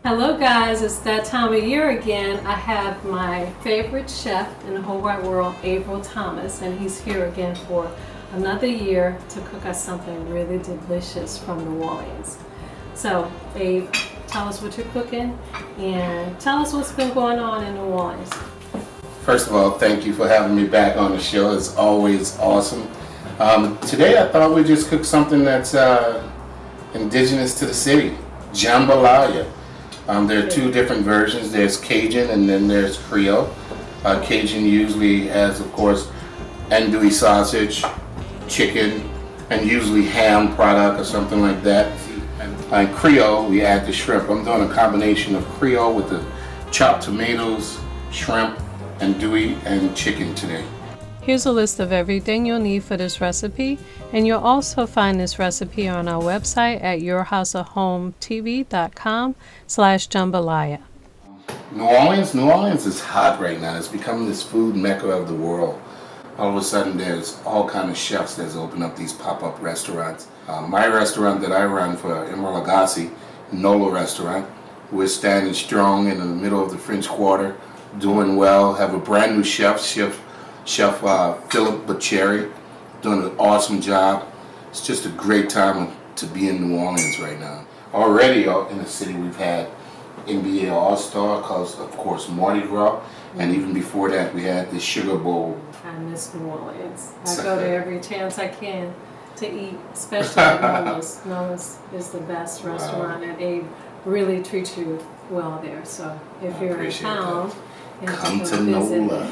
Hello guys, it's that time of year again. I have my favorite chef in the whole wide world, Averriel Thomas, and he's here again for another year to cook us something really delicious from New Orleans. So, Abe, tell us what you're cooking and tell us what's been going on in New Orleans. First of all, thank you for having me back on the show. It's always awesome. Today I thought we'd just cook something that's indigenous to the city, jambalaya. There are two different versions. There's Cajun and then there's Creole. Cajun usually has, of course, andouille sausage, chicken, and usually ham product or something like that. And Creole, we add the shrimp. I'm doing a combination of Creole with the chopped tomatoes, shrimp, andouille, and chicken today. Here's a list of everything you'll need for this recipe, and you'll also find this recipe on our website at yourhouseofhometv.com/jambalaya. New Orleans is hot right now. It's becoming this food mecca of the world. All of a sudden, there's all kind of chefs that's open up these pop-up restaurants. My restaurant that I run for Emmanuel Lewis, Nola Restaurant, we're standing strong in the middle of the French Quarter, doing well. Have a brand new chef Philip Bacheri, doing an awesome job. It's just a great time to be in New Orleans right now. Already in the city, we've had NBA All-Star, cause of course Mardi Gras, and even before that, we had the Sugar Bowl. I miss New Orleans. I go there every chance I can to eat, especially at Nola's. Nola's is the best restaurant, and Abe really treats you well there. So if you're in town, come to Nola.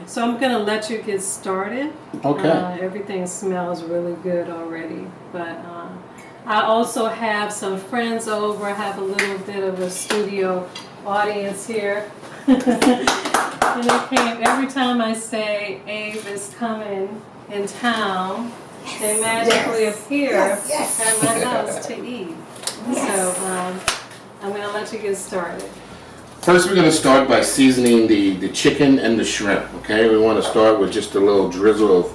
So I'm gonna let you get started. Okay. Everything smells really good already, but I also have some friends over. I have a little bit of a studio audience here. And they came every time I say Abe is coming in town, they magically appear at my house to eat. So I'm gonna let you get started. First, we're going to start by seasoning the chicken and the shrimp, okay? We want to start with just a little drizzle of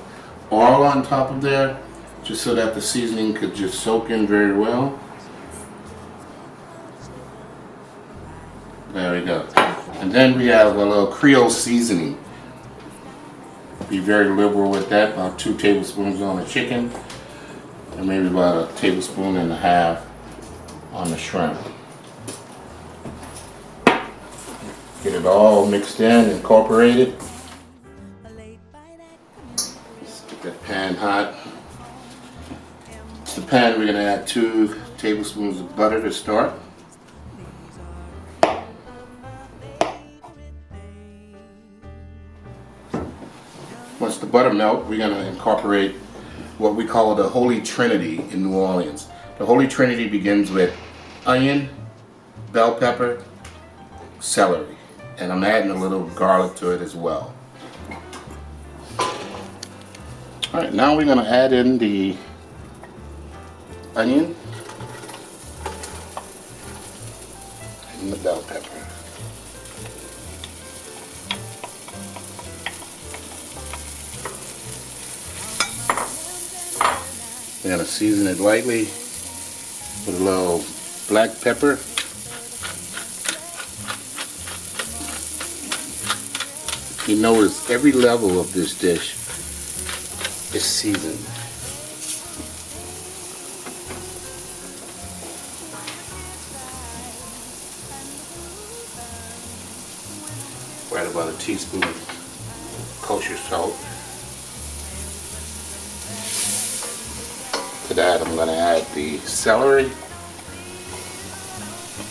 oil on top of there, just so that the seasoning could just soak in very well. There we go. And then we have a little Creole seasoning. Be very liberal with that, about 2 tablespoons on the chicken, and maybe about 1.5 tablespoons on the shrimp. Get it all mixed in, incorporated. Let's get that pan hot. To the pan, we're going to add 2 tablespoons of butter to start. Once the butter melts, we're going to incorporate what we call the Holy Trinity in New Orleans. The Holy Trinity begins with onion, bell pepper, celery. And I'm adding a little garlic to it as well. Alright, now we're going to add in the onion and the bell pepper. We're going to season it lightly with a little black pepper. You notice every level of this dish is seasoned. Right about a teaspoon of kosher salt. To that I'm going to add the celery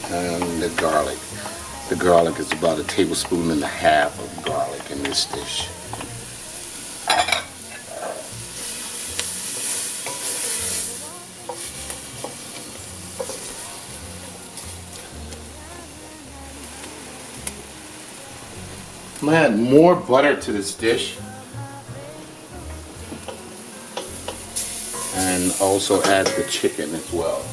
and the garlic. The garlic is about 1.5 tablespoons of garlic in this dish. I'm going to add more butter to this dish and also add the chicken as well.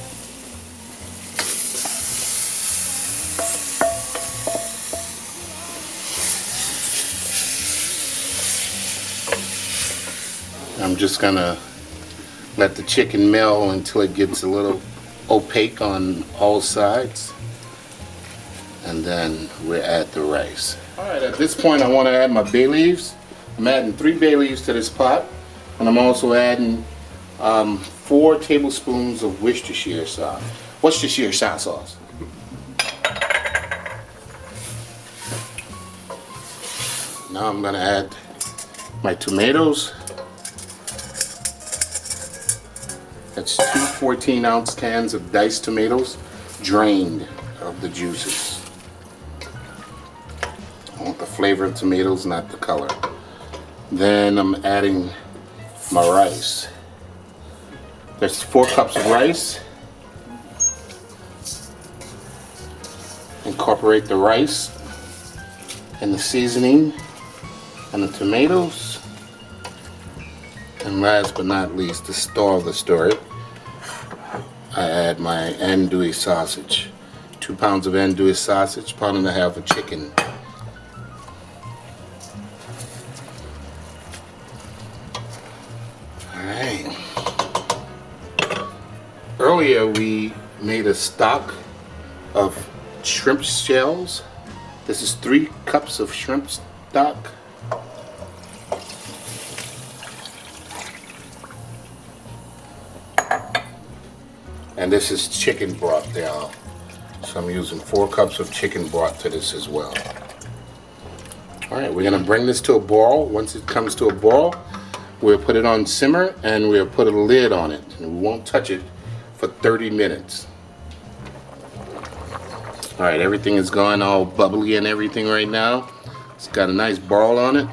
I'm just gonna let the chicken melt until it gets a little opaque on all sides. and then we'll add the rice. All right, at this point I want to add my bay leaves. I'm adding 3 bay leaves to this pot, and I'm also adding 4 tablespoons of Worcestershire sauce. Worcestershire sauce. Now I'm going to add my tomatoes. That's 2 14-ounce cans of diced tomatoes, drained of the juices. I want the flavor of tomatoes, not the color. Then I'm adding my rice. There's 4 cups of rice. Incorporate the rice and the seasoning and the tomatoes. And last but not least, the star of the story, I add my andouille sausage. 2 pounds of andouille sausage, 1.5 pounds of chicken. Alright. Earlier we made a stock of shrimp shells. This is 3 cups of shrimp stock. And this is chicken broth there. So I'm using 4 cups of chicken broth to this as well. Alright, we're going to bring this to a boil. Once it comes to a boil, we'll put it on simmer and we'll put a lid on it. And we won't touch it for 30 minutes. Alright, everything is going all bubbly and everything right now. It's got a nice boil on it.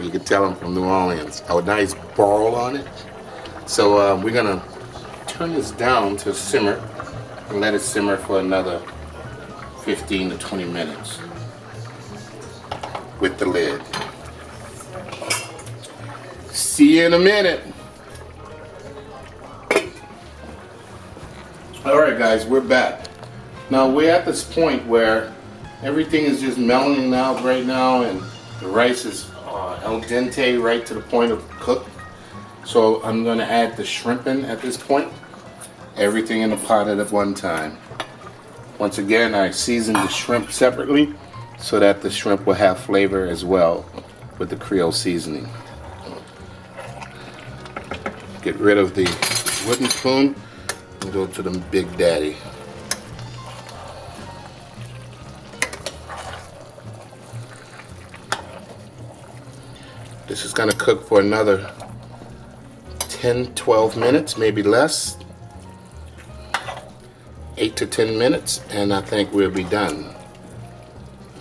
You can tell I'm from New Orleans. A nice boil on it. So we're going to turn this down to simmer and let it simmer for another 15 to 20 minutes with the lid. See you in a minute. Alright guys, we're back. Now we're at this point where everything is just mellowing out right now and the rice is al dente right to the point of cooked. So I'm going to add the shrimp in at this point. Everything in the pot at one time. Once again, I seasoned the shrimp separately so that the shrimp will have flavor as well with the Creole seasoning. Get rid of the wooden spoon and go to the Big Daddy. This is going to cook for another 10-12 minutes, maybe less. 8 to 10 minutes, and I think we'll be done.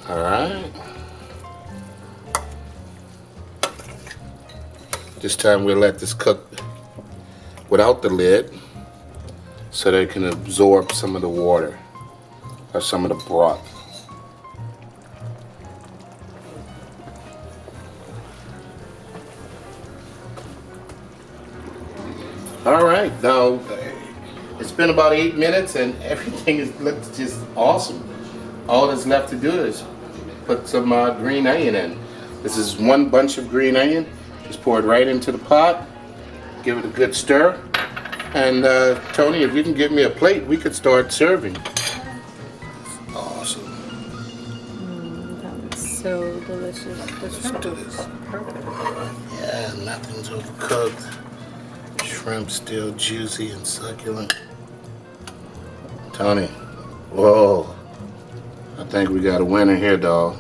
Alright. This time we'll let this cook without the lid so that it can absorb some of the water or some of the broth. Alright, now it's been about 8 minutes and everything looks just awesome. All that's left to do is put some green onion in. This is 1 bunch of green onion. Just pour it right into the pot. Give it a good stir. And Toni, if you can give me a plate, we could start serving. Awesome. That looks so delicious. The shrimp is perfect. Yeah, nothing's overcooked. Shrimp still juicy and succulent. Toni, whoa. I think we got a winner here, dog.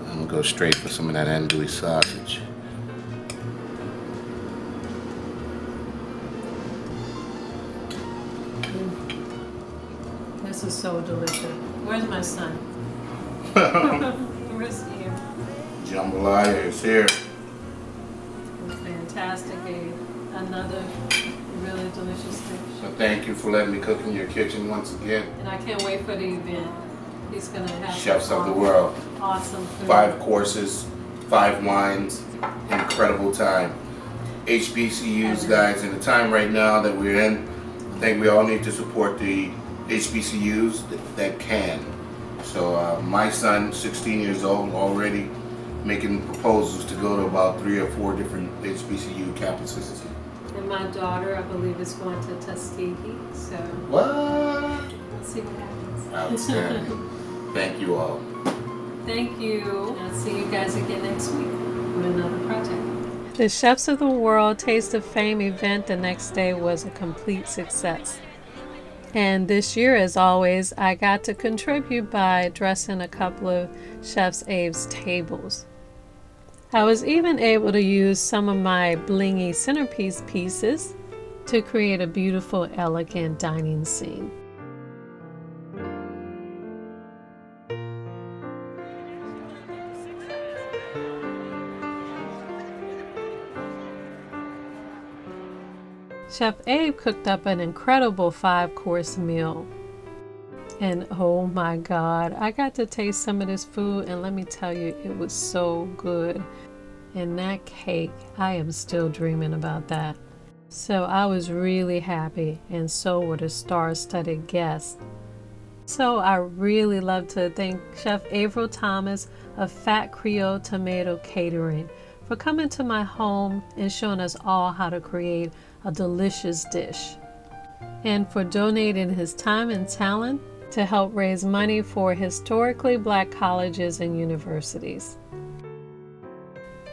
I'm gonna go straight for some of that andouille sausage. This is so delicious. Where's my son? Where's he? Jambalaya is here. Fantastic, another really delicious dish. So thank you for letting me cook in your kitchen once again. And I can't wait for the event. He's gonna have Chefs of the world. Awesome food. 5 courses, 5 wines, incredible time. HBCUs, guys, in the time right now that we're in, I think we all need to support the HBCUs that can. So my son, 16 years old, already making proposals to go to about 3 or 4 different HBCU campuses. And my daughter, I believe, is going to Tuskegee. So What? let's see what happens. Outstanding. Thank you all. Thank you. I'll see you guys again next week with another project. The Chefs of the World Taste of Fame event the next day was a complete success. And this year, as always, I got to contribute by dressing a couple of Chef's Abe's tables. I was even able to use some of my blingy centerpiece pieces to create a beautiful, elegant dining scene. Chef Abe cooked up an incredible 5-course meal. And oh my God, I got to taste some of this food, and let me tell you, it was so good. And that cake, I am still dreaming about that. So I was really happy, and so were the star-studded guests. So I really love to thank Chef Averriel Thomas of Fat Creole Tomato Catering for coming to my home and showing us all how to create a delicious dish, and for donating his time and talent to help raise money for historically Black colleges and universities.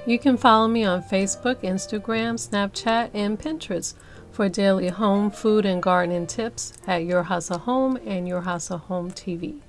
You can follow me on Facebook, Instagram, Snapchat, and Pinterest for daily home, food, and gardening tips at Your Hustle Home and Your Hustle Home TV.